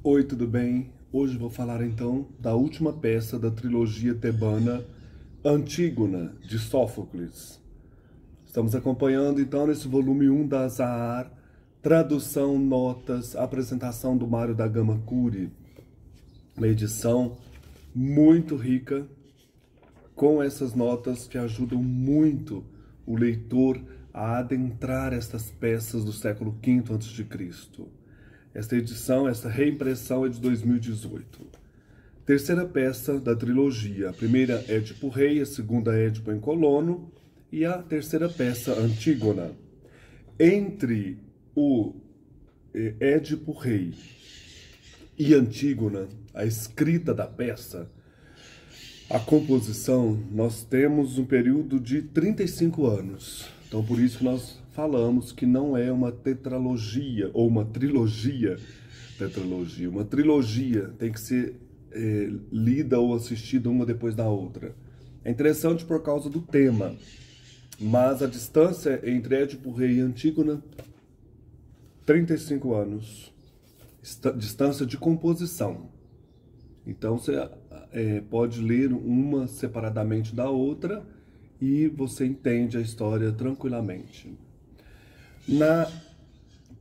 Oi, tudo bem? Hoje vou falar então da última peça da trilogia tebana Antígona, de Sófocles. Estamos acompanhando então nesse volume 1 da Azahar, tradução, notas, apresentação do Mário da Gama Cury, uma edição muito rica, com essas notas que ajudam muito o leitor a adentrar estas peças do século V a.C. Esta edição, essa reimpressão é de 2018. Terceira peça da trilogia. A primeira é Édipo Rei, a segunda é Édipo em Colono e a terceira peça, Antígona. Entre o Édipo Rei e Antígona, a escrita da peça, a composição, nós temos um período de 35 anos. Então, por isso que nós falamos que não é uma tetralogia ou uma trilogia. Uma trilogia tem que ser lida ou assistida uma depois da outra. É interessante por causa do tema, mas a distância entre Édipo Rei e Antígona, 35 anos. Distância de composição. Então, você pode ler uma separadamente da outra e você entende a história tranquilamente. Na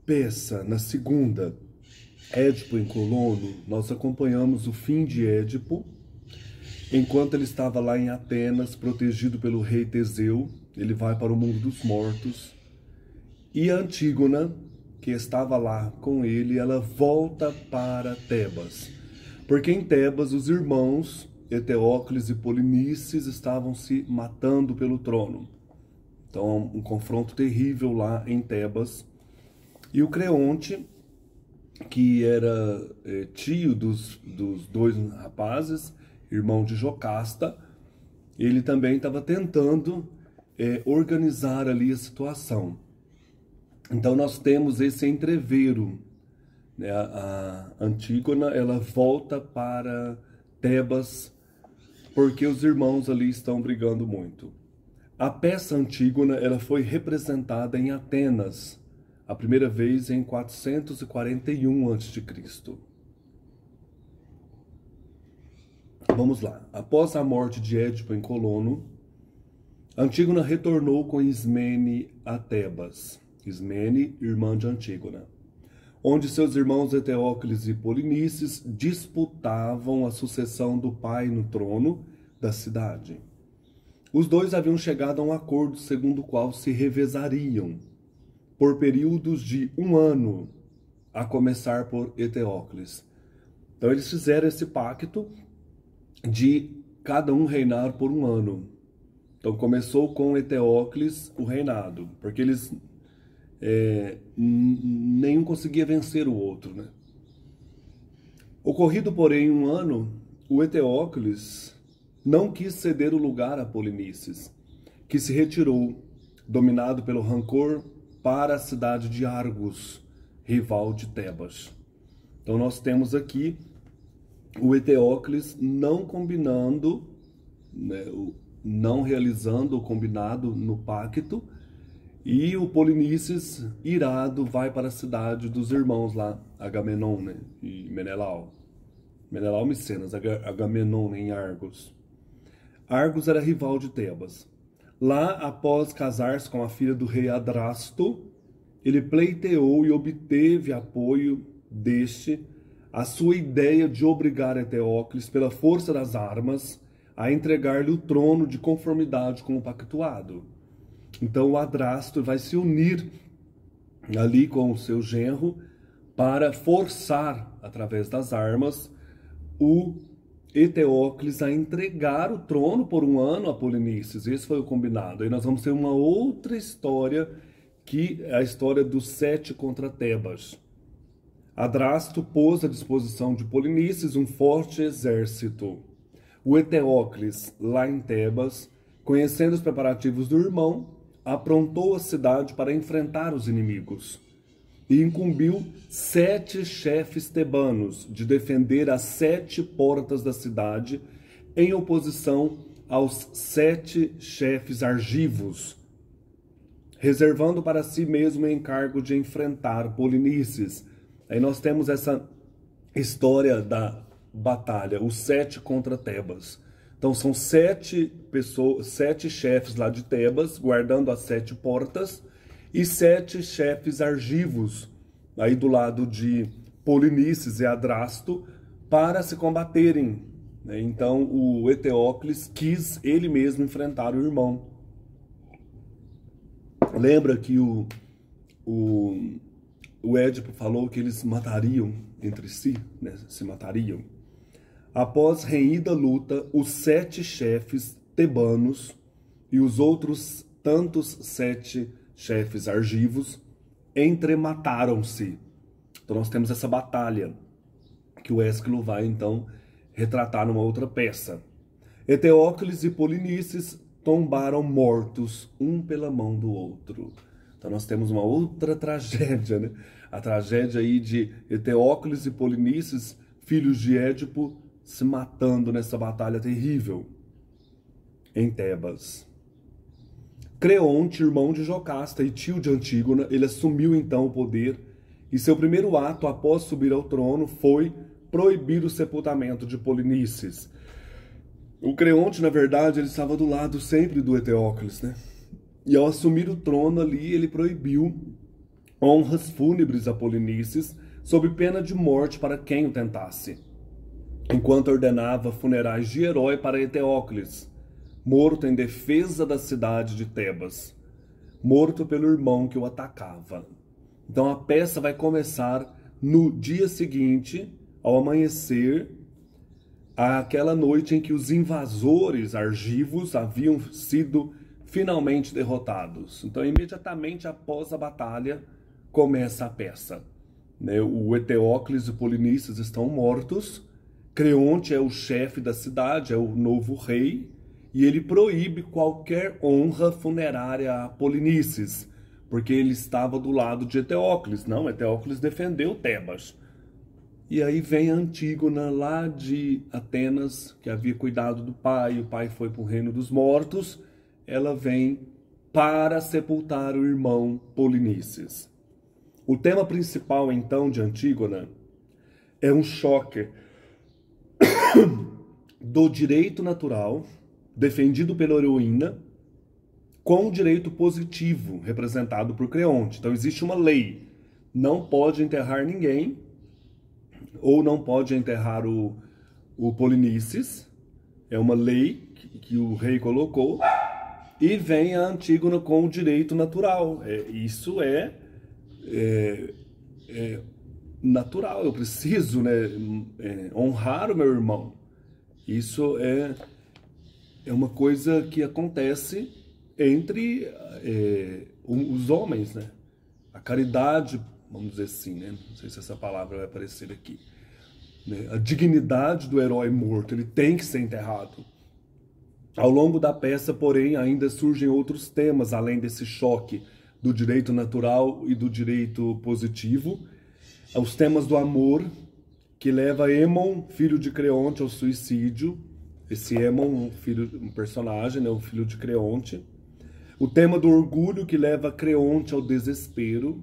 peça, na segunda, Édipo em Colono, nós acompanhamos o fim de Édipo, enquanto ele estava lá em Atenas, protegido pelo rei Teseu. Ele vai para o mundo dos mortos. E a Antígona, que estava lá com ele, ela volta para Tebas. Porque em Tebas os irmãos Eteócles e Polinices estavam se matando pelo trono. Então, um confronto terrível lá em Tebas. E o Creonte, que era tio dos dois rapazes, irmão de Jocasta, ele também estava tentando organizar ali a situação. Então, nós temos esse entreveiro. A Antígona, ela volta para Tebas porque os irmãos ali estão brigando muito. A peça Antígona, ela foi representada em Atenas, a primeira vez em 441 a.C. Vamos lá. Após a morte de Édipo em Colono, Antígona retornou com Ismene a Tebas. Ismene, irmã de Antígona, onde seus irmãos Eteócles e Polinices disputavam a sucessão do pai no trono da cidade. Os dois haviam chegado a um acordo segundo o qual se revezariam por períodos de 1 ano, a começar por Eteócles. Então eles fizeram esse pacto de cada um reinar por 1 ano. Então começou com Eteócles o reinado, porque eles nenhum conseguia vencer o outro, né? Ocorrido, porém, 1 ano, o Eteócles não quis ceder o lugar a Polinices, que se retirou, dominado pelo rancor, para a cidade de Argos, rival de Tebas. Então nós temos aqui o Eteócles não combinando, né, não realizando o combinado no pacto. E o Polinices, irado, vai para a cidade dos irmãos lá, Agamenon, né, e Menelau. Menelau e Micenas, Agamenon em Argos. Argos era rival de Tebas. Lá, após casar-se com a filha do rei Adrasto, ele pleiteou e obteve apoio deste a sua ideia de obrigar Eteócles, pela força das armas, a entregar-lhe o trono de conformidade com o pactuado. Então o Adrasto vai se unir ali com o seu genro para forçar, através das armas, o Eteócles a entregar o trono por 1 ano a Polinices. Esse foi o combinado. Aí nós vamos ter uma outra história, que é a história dos 7 contra Tebas. Adrasto pôs à disposição de Polinices um forte exército. O Eteócles, lá em Tebas, conhecendo os preparativos do irmão, aprontou a cidade para enfrentar os inimigos e incumbiu 7 chefes tebanos de defender as 7 portas da cidade, em oposição aos 7 chefes argivos, reservando para si mesmo o encargo de enfrentar Polinices. Aí nós temos essa história da batalha, os 7 contra Tebas. Então são 7 pessoas, 7 chefes lá de Tebas, guardando as 7 portas, e 7 chefes argivos, aí do lado de Polinices e Adrasto, para se combaterem. Então o Eteócles quis ele mesmo enfrentar o irmão. Lembra que o Édipo falou que eles matariam entre si, né? Se matariam. Após renhida luta, os 7 chefes tebanos e os outros tantos 7 chefes argivos entremataram-se. Então nós temos essa batalha que o Ésquilo vai então retratar numa outra peça. Eteócles e Polinices tombaram mortos, um pela mão do outro. Então nós temos uma outra tragédia, né? A tragédia aí de Eteócles e Polinices, filhos de Édipo, se matando nessa batalha terrível em Tebas. Creonte, irmão de Jocasta e tio de Antígona, ele assumiu então o poder, e seu primeiro ato após subir ao trono foi proibir o sepultamento de Polinices. O Creonte, na verdade, ele estava do lado sempre do Eteócles, né? E ao assumir o trono ali, ele proibiu honras fúnebres a Polinices, sob pena de morte para quem o tentasse, enquanto ordenava funerais de herói para Eteócles, morto em defesa da cidade de Tebas, morto pelo irmão que o atacava. Então a peça vai começar no dia seguinte, ao amanhecer, aquela noite em que os invasores argivos haviam sido finalmente derrotados. Então, imediatamente após a batalha, começa a peça. O Eteócles e Polinices estão mortos, Creonte é o chefe da cidade, é o novo rei, e ele proíbe qualquer honra funerária a Polinices, porque ele estava do lado de Eteócles. Não, Eteócles defendeu Tebas. E aí vem a Antígona lá de Atenas, que havia cuidado do pai, o pai foi para o reino dos mortos, ela vem para sepultar o irmão Polinices. O tema principal, então, de Antígona é um choque do direito natural, defendido pela heroína, com o direito positivo, representado por Creonte. Então, existe uma lei, não pode enterrar ninguém, ou não pode enterrar o Polinices, é uma lei que o rei colocou, e vem a Antígona com o direito natural. Isso é natural, eu preciso, né, honrar o meu irmão. Isso é uma coisa que acontece entre os homens, né? A caridade, vamos dizer assim, né? Não sei se essa palavra vai aparecer aqui. Né? A dignidade do herói morto, ele tem que ser enterrado. Ao longo da peça, porém, ainda surgem outros temas, além desse choque do direito natural e do direito positivo. Os temas do amor, que leva Aemon, filho de Creonte, ao suicídio. Esse Aemon, um personagem, né? O filho de Creonte. O tema do orgulho, que leva Creonte ao desespero.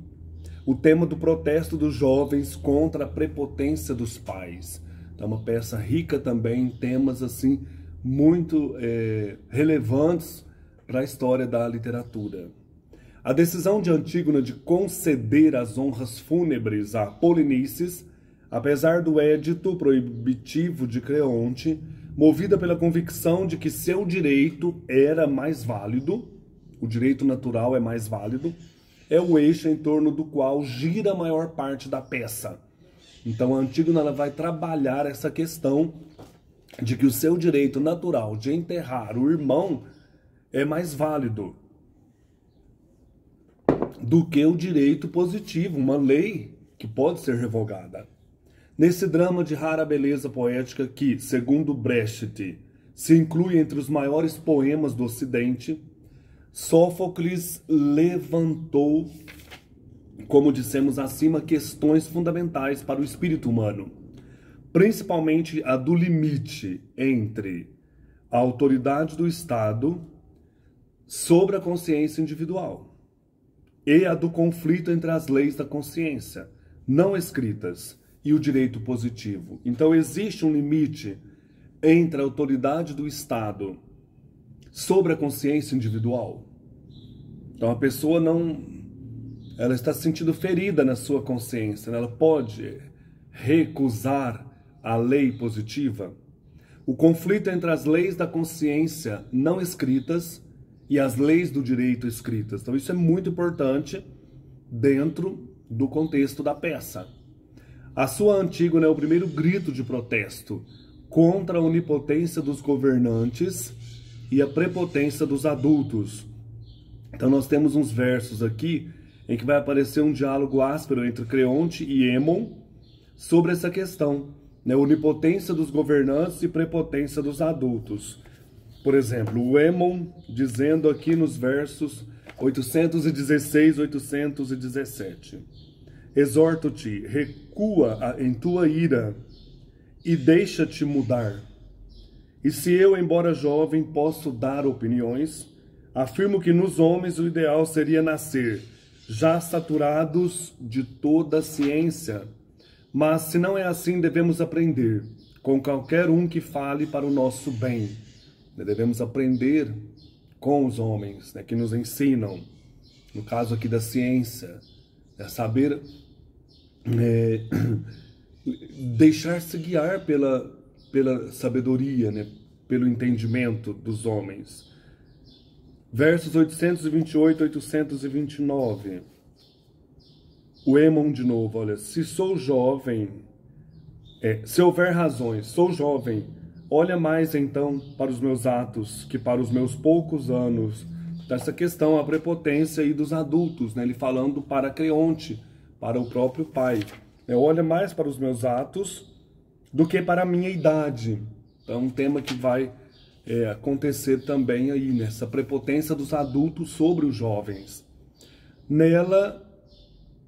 O tema do protesto dos jovens contra a prepotência dos pais. Então, é uma peça rica também em temas assim muito relevantes para a história da literatura. A decisão de Antígona de conceder as honras fúnebres a Polinices, apesar do édito proibitivo de Creonte, movida pela convicção de que seu direito era mais válido, o direito natural é mais válido, é o eixo em torno do qual gira a maior parte da peça. Então a Antígona ela vai trabalhar essa questão de que o seu direito natural de enterrar o irmão é mais válido do que o direito positivo, uma lei que pode ser revogada. Nesse drama de rara beleza poética que, segundo Brecht, se inclui entre os maiores poemas do Ocidente, Sófocles levantou, como dissemos acima, questões fundamentais para o espírito humano, principalmente a do limite entre a autoridade do Estado sobre a consciência individual e a do conflito entre as leis da consciência, não escritas, e o direito positivo. Então existe um limite entre a autoridade do Estado sobre a consciência individual. Então a pessoa ela está se sentindo ferida na sua consciência, né? Ela pode recusar a lei positiva. O conflito entre as leis da consciência não escritas e as leis do direito escritas. Então isso é muito importante dentro do contexto da peça. A sua Antígona é o primeiro grito de protesto contra a onipotência dos governantes e a prepotência dos adultos. Então nós temos uns versos aqui em que vai aparecer um diálogo áspero entre Creonte e Aemon sobre essa questão, né? Onipotência dos governantes e prepotência dos adultos. Por exemplo, o Aemon dizendo aqui nos versos 816 e 817: exorto-te, recua em tua ira e deixa-te mudar. E se eu, embora jovem, posso dar opiniões, afirmo que nos homens o ideal seria nascer já saturados de toda a ciência. Mas se não é assim, devemos aprender com qualquer um que fale para o nosso bem. Devemos aprender com os homens, né, que nos ensinam, no caso aqui da ciência, saber deixar-se guiar pela sabedoria, né, pelo entendimento dos homens. Versos 828 e 829. O Aemon de novo, olha: se sou jovem, se houver razões, sou jovem, olha mais então para os meus atos que para os meus poucos anos. Dessa questão, a prepotência aí dos adultos, né? Ele falando para Creonte, para o próprio pai. Olha mais para os meus atos do que para a minha idade. Então, um tema que vai acontecer também aí, nessa prepotência dos adultos sobre os jovens.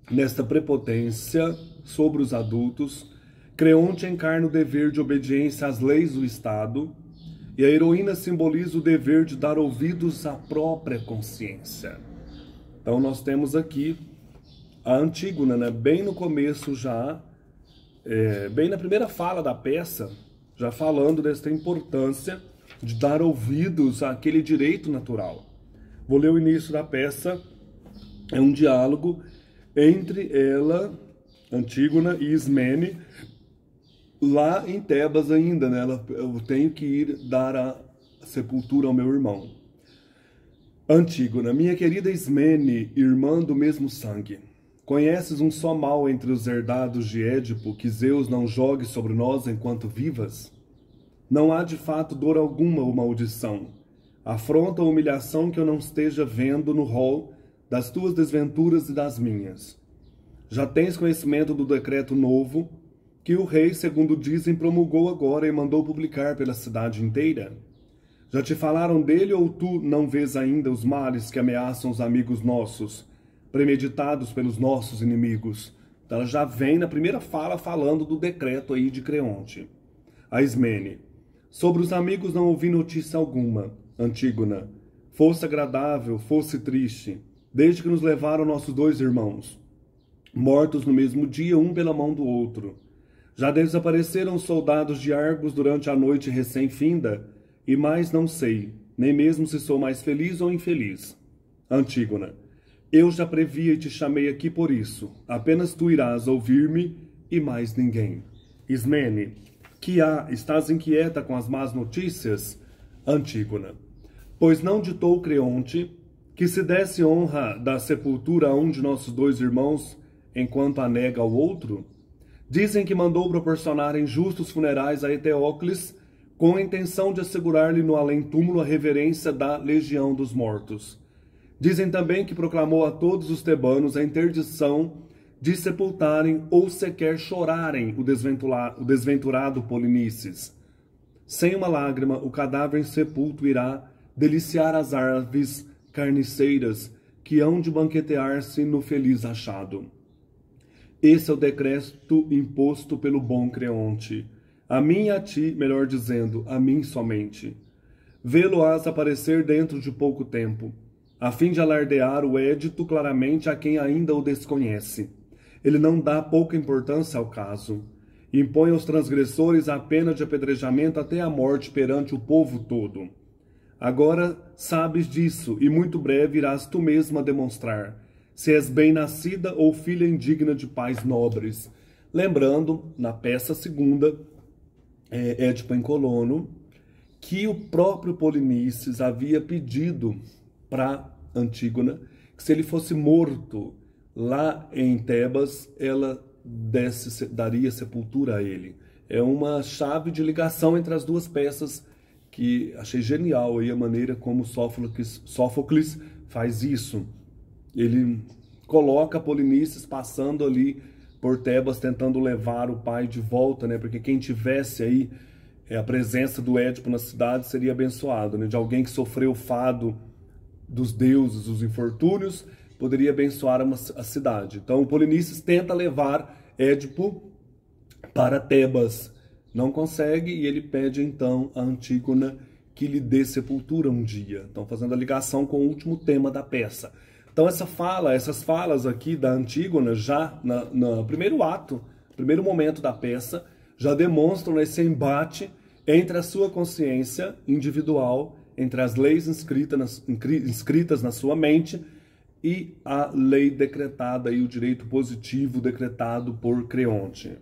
Nesta prepotência sobre os adultos, Creonte encarna o dever de obediência às leis do Estado, e a heroína simboliza o dever de dar ouvidos à própria consciência. Então nós temos aqui a Antígona, né? Bem no começo já, bem na primeira fala da peça, já falando desta importância de dar ouvidos àquele direito natural. Vou ler o início da peça. É um diálogo entre ela, Antígona, e Ismene, lá em Tebas ainda, né? Eu tenho que ir dar a sepultura ao meu irmão. Antígona: minha querida Ismene, irmã do mesmo sangue, conheces um só mal entre os herdados de Édipo que Zeus não jogue sobre nós enquanto vivas? Não há de fato dor alguma ou maldição, afronta ou humilhação que eu não esteja vendo no rol das tuas desventuras e das minhas. Já tens conhecimento do decreto novo que o rei, segundo dizem, promulgou agora e mandou publicar pela cidade inteira? Já te falaram dele ou tu não vês ainda os males que ameaçam os amigos nossos, premeditados pelos nossos inimigos? Então ela já vem na primeira fala falando do decreto aí de Creonte. A Ismene: sobre os amigos não ouvi notícia alguma. Antígona: fosse agradável, fosse triste, desde que nos levaram nossos dois irmãos, mortos no mesmo dia, um pela mão do outro. Já desapareceram os soldados de Argos durante a noite recém-finda, e mais não sei, nem mesmo se sou mais feliz ou infeliz. Antígona: eu já previa e te chamei aqui por isso. Apenas tu irás ouvir-me e mais ninguém. Ismene: que há? Estás inquieta com as más notícias? Antígona: pois não ditou Creonte que se desse honra da sepultura a um de nossos dois irmãos, enquanto a nega ao outro? Dizem que mandou proporcionar justos funerais a Eteócles, com a intenção de assegurar-lhe no além-túmulo a reverência da legião dos mortos. Dizem também que proclamou a todos os tebanos a interdição de sepultarem ou sequer chorarem o desventurado Polinices. Sem uma lágrima, o cadáver insepulto irá deliciar as aves carniceiras que hão de banquetear-se no feliz achado. Esse é o decreto imposto pelo bom Creonte. A mim e a ti, melhor dizendo, a mim somente. Vê-lo-ás aparecer dentro de pouco tempo, a fim de alardear o édito claramente a quem ainda o desconhece. ele não dá pouca importância ao caso. Impõe aos transgressores a pena de apedrejamento até a morte perante o povo todo. Agora sabes disso, e muito breve irás tu mesma demonstrar se és bem-nascida ou filha indigna de pais nobres. Lembrando, na peça segunda, Édipo em Colono, que o próprio Polinices havia pedido para Antígona que, se ele fosse morto lá em Tebas, ela daria sepultura a ele. É uma chave de ligação entre as duas peças que achei genial aí a maneira como Sófocles faz isso. Ele coloca Polinices passando ali por Tebas, tentando levar o pai de volta, né? Porque quem tivesse aí a presença do Édipo na cidade seria abençoado, né? De alguém que sofreu o fado dos deuses, os infortúnios, poderia abençoar a cidade. Então, Polinices tenta levar Édipo para Tebas. Não consegue e ele pede, então, a Antígona que lhe dê sepultura um dia. Então, fazendo a ligação com o último tema da peça. Então, essas falas aqui da Antígona, já no primeiro ato, primeiro momento da peça, já demonstram esse embate entre a sua consciência individual, entre as leis inscritas na sua mente e a lei decretada e o direito positivo decretado por Creonte.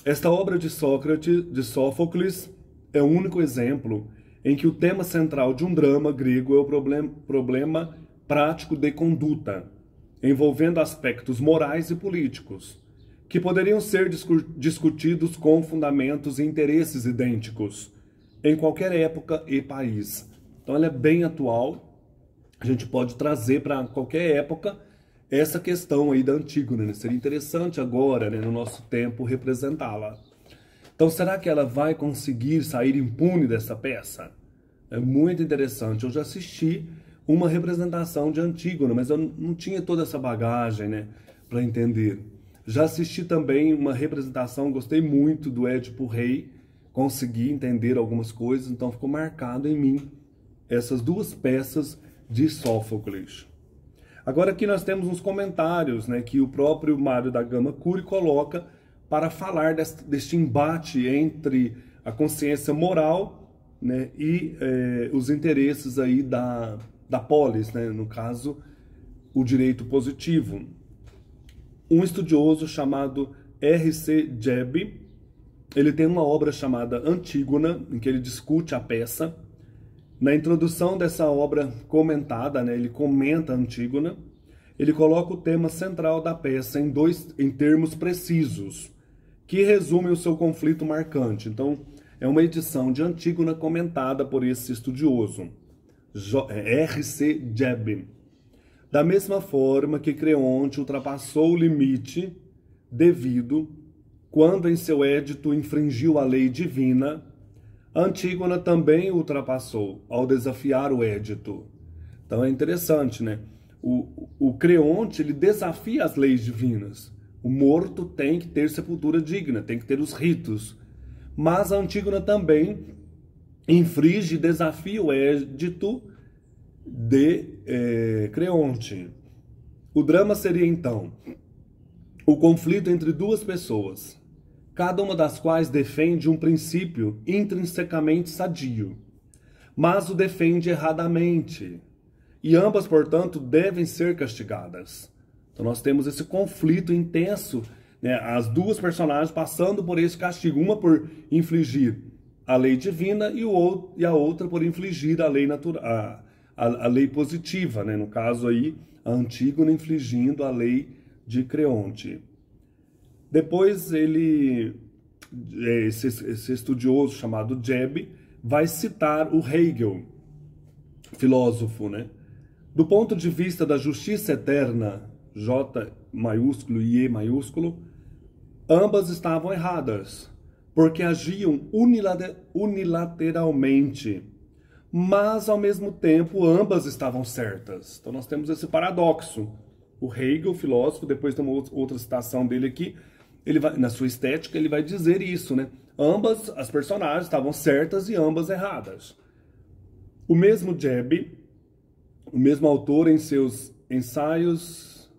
Esta obra de Sófocles é o único exemplo em que o tema central de um drama grego é o problema prático de conduta, envolvendo aspectos morais e políticos, que poderiam ser discutidos com fundamentos e interesses idênticos, em qualquer época e país. Então ela é bem atual, a gente pode trazer para qualquer época essa questão aí da Antígona, né? Seria interessante agora, né, no nosso tempo, representá-la. Então será que ela vai conseguir sair impune dessa peça? É muito interessante. Eu já assisti uma representação de Antígona, mas eu não tinha toda essa bagagem, né, para entender. Já assisti também uma representação, gostei muito do Édipo Rei, consegui entender algumas coisas, então ficou marcado em mim essas duas peças de Sófocles. Agora aqui nós temos uns comentários, né, que o próprio Mário da Gama Cury coloca para falar deste embate entre a consciência moral, né, e os interesses aí da polis, né, no caso, o direito positivo. Um estudioso chamado R.C. Jebb, ele tem uma obra chamada Antígona, em que ele discute a peça. Na introdução dessa obra comentada, né, ele comenta Antígona, ele coloca o tema central da peça em termos precisos, que resumem o seu conflito marcante. Então, é uma edição de Antígona comentada por esse estudioso, R.C. Jebb. Da mesma forma que Creonte ultrapassou o limite devido quando em seu édito infringiu a lei divina, Antígona também ultrapassou ao desafiar o édito. Então é interessante, né? O Creonte, ele desafia as leis divinas. O morto tem que ter sepultura digna, tem que ter os ritos. Mas a Antígona também infringe e desafia o édito de Creonte. O drama seria, então, o conflito entre duas pessoas, cada uma das quais defende um princípio intrinsecamente sadio, mas o defende erradamente, e ambas, portanto, devem ser castigadas. Então nós temos esse conflito intenso, né? As duas personagens passando por esse castigo, uma por infligir a lei divina e a outra por infligir a lei natural, a lei positiva, né? No caso aí, a Antígona infligindo a lei de Creonte. Depois esse estudioso chamado Jebb vai citar o Hegel, filósofo, né? Do ponto de vista da justiça eterna, J maiúsculo e E maiúsculo, ambas estavam erradas, porque agiam unilateralmente, mas ao mesmo tempo ambas estavam certas. Então nós temos esse paradoxo. O Hegel, filósofo, depois tem uma outra citação dele aqui, ele vai, na sua estética, ele vai dizer isso, né? Ambas as personagens estavam certas e ambas erradas. O mesmo Jebb, o mesmo autor em seus ensaios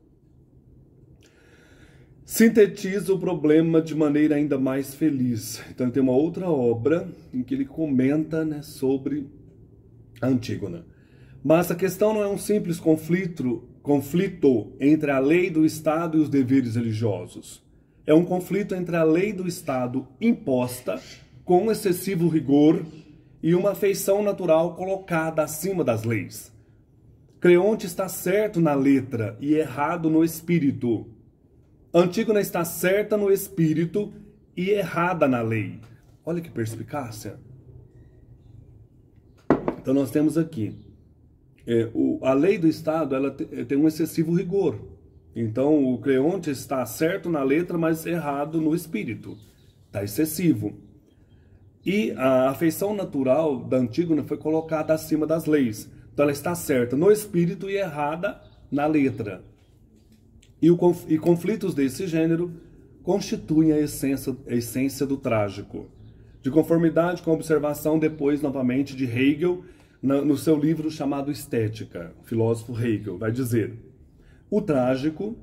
sintetiza o problema de maneira ainda mais feliz. Então tem uma outra obra em que ele comenta, né, sobre a Antígona. Mas a questão não é um simples conflito entre a lei do Estado e os deveres religiosos. É um conflito entre a lei do Estado imposta com excessivo rigor e uma afeição natural colocada acima das leis. Creonte está certo na letra e errado no espírito. Antígona está certa no espírito e errada na lei. Olha que perspicácia. Então nós temos aqui, a lei do Estado, ela tem um excessivo rigor. Então o Creonte está certo na letra, mas errado no espírito. Está excessivo. E a afeição natural da Antígona foi colocada acima das leis. Então ela está certa no espírito e errada na letra. E conflitos desse gênero constituem a essência do trágico. De conformidade com a observação depois, novamente, de Hegel, no seu livro chamado Estética, o filósofo Hegel vai dizer: o trágico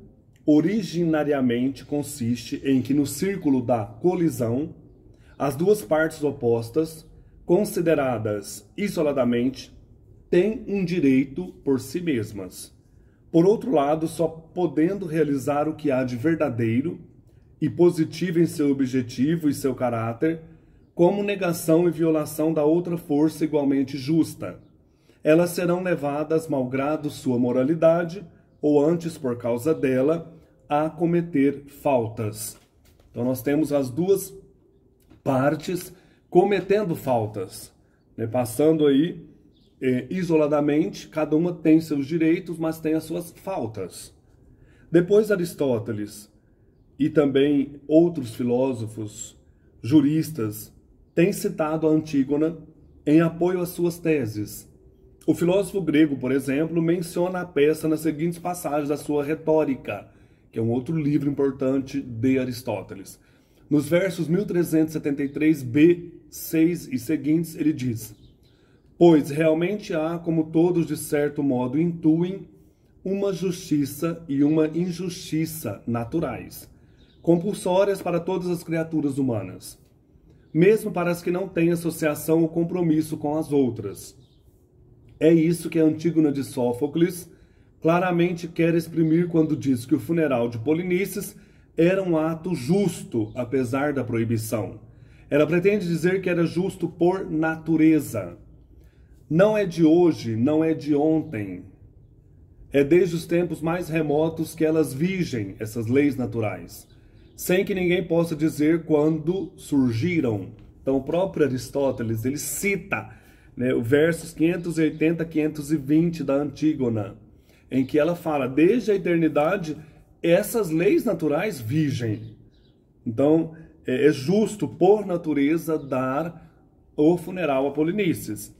originariamente consiste em que no círculo da colisão, as duas partes opostas, consideradas isoladamente, têm um direito por si mesmas. Por outro lado, só podendo realizar o que há de verdadeiro e positivo em seu objetivo e seu caráter, como negação e violação da outra força igualmente justa, elas serão levadas, malgrado sua moralidade, ou antes por causa dela, a cometer faltas. Então nós temos as duas partes cometendo faltas, né? Passando aí isoladamente, cada uma tem seus direitos, mas tem as suas faltas. Depois Aristóteles e também outros filósofos, juristas, têm citado a Antígona em apoio às suas teses. O filósofo grego, por exemplo, menciona a peça nas seguintes passagens da sua Retórica, que é um outro livro importante de Aristóteles. Nos versos 1373b, 6 e seguintes, ele diz: pois realmente há, como todos de certo modo intuem, uma justiça e uma injustiça naturais, compulsórias para todas as criaturas humanas, mesmo para as que não têm associação ou compromisso com as outras. É isso que a Antígona de Sófocles claramente quer exprimir quando diz que o funeral de Polinices era um ato justo, apesar da proibição. Ela pretende dizer que era justo por natureza. Não é de hoje, não é de ontem. É desde os tempos mais remotos que elas vigem, essas leis naturais, sem que ninguém possa dizer quando surgiram. Então o próprio Aristóteles, ele cita, né, os versos 580 a 520 da Antígona, em que ela fala, desde a eternidade, essas leis naturais vigem. Então, é justo, por natureza, dar o funeral a Polinices.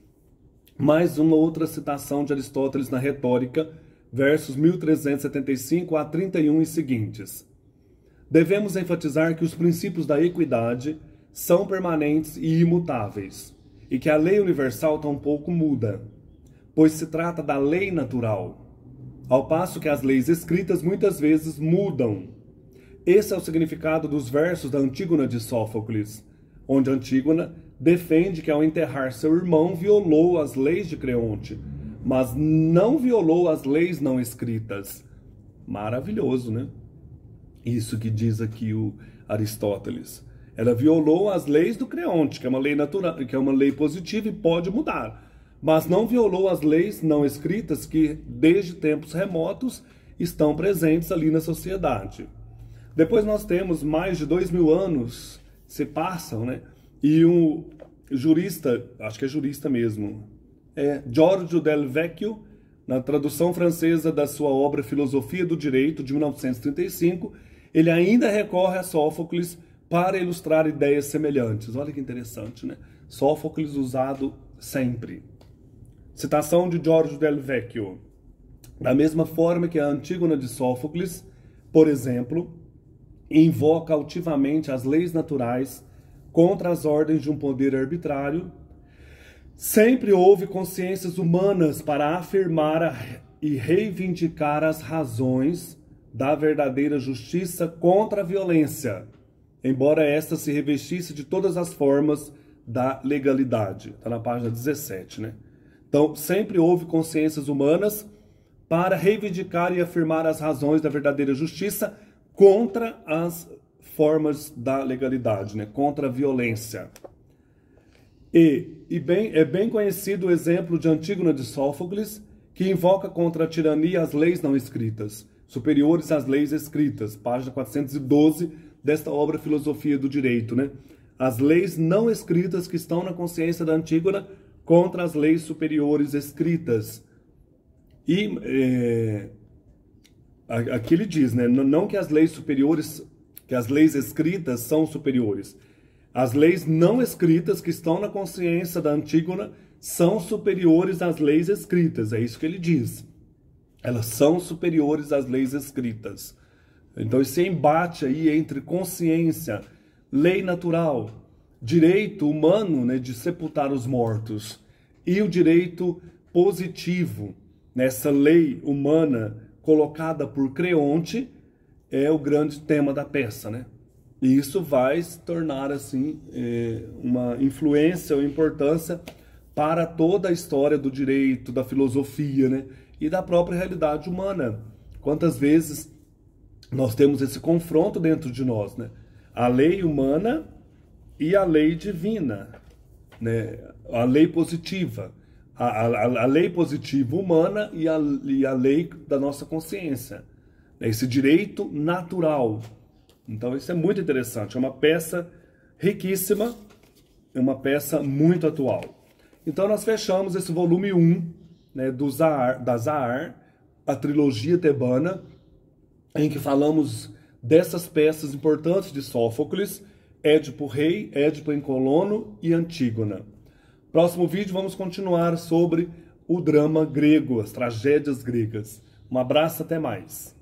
Mais uma outra citação de Aristóteles na Retórica, versos 1375 a 31 e seguintes. Devemos enfatizar que os princípios da equidade são permanentes e imutáveis, e que a lei universal tampouco muda, pois se trata da lei natural, ao passo que as leis escritas muitas vezes mudam. Esse é o significado dos versos da Antígona de Sófocles, onde Antígona defende que ao enterrar seu irmão violou as leis de Creonte, mas não violou as leis não escritas. Maravilhoso, né? Isso que diz aqui o Aristóteles. Ela violou as leis do Creonte, que é uma lei natural, que é uma lei positiva e pode mudar, mas não violou as leis não escritas que, desde tempos remotos, estão presentes ali na sociedade. Depois nós temos mais de 2000 anos se passam, né? E um jurista, acho que é jurista mesmo, Giorgio Del Vecchio, na tradução francesa da sua obra Filosofia do Direito, de 1935, ele ainda recorre a Sófocles para ilustrar ideias semelhantes. Olha que interessante, né? Sófocles usado sempre. Citação de Giorgio Del Vecchio. Da mesma forma que a Antígona de Sófocles, por exemplo, invoca altivamente as leis naturais contra as ordens de um poder arbitrário, sempre houve consciências humanas para afirmar e reivindicar as razões da verdadeira justiça contra a violência, embora esta se revestisse de todas as formas da legalidade. Está na página 17, né? Então, sempre houve consciências humanas para reivindicar e afirmar as razões da verdadeira justiça contra as formas da legalidade, né? Contra a violência. É bem conhecido o exemplo de Antígona de Sófocles, que invoca contra a tirania as leis não escritas, superiores às leis escritas, página 412 desta obra Filosofia do Direito, né? As leis não escritas que estão na consciência da Antígona contra as leis superiores escritas. E aqui ele diz, né? Não que as leis superiores, que as leis escritas são superiores. As leis não escritas que estão na consciência da Antígona são superiores às leis escritas. É isso que ele diz. Elas são superiores às leis escritas. Então esse embate aí entre consciência, lei natural, direito humano, né, de sepultar os mortos, e o direito positivo, nessa lei humana colocada por Creonte, é o grande tema da peça, né? E isso vai se tornar, assim, uma influência ou importância para toda a história do direito, da filosofia, né? E da própria realidade humana. Quantas vezes nós temos esse confronto dentro de nós, né? A lei humana e a lei divina, né? A lei positiva. A lei positiva humana e a lei da nossa consciência. Esse direito natural. Então isso é muito interessante, é uma peça riquíssima, é uma peça muito atual. Então nós fechamos esse volume 1, né, da Zahar, a trilogia tebana, em que falamos dessas peças importantes de Sófocles, Édipo Rei, Édipo em Colono e Antígona. Próximo vídeo vamos continuar sobre o drama grego, as tragédias gregas. Um abraço, até mais.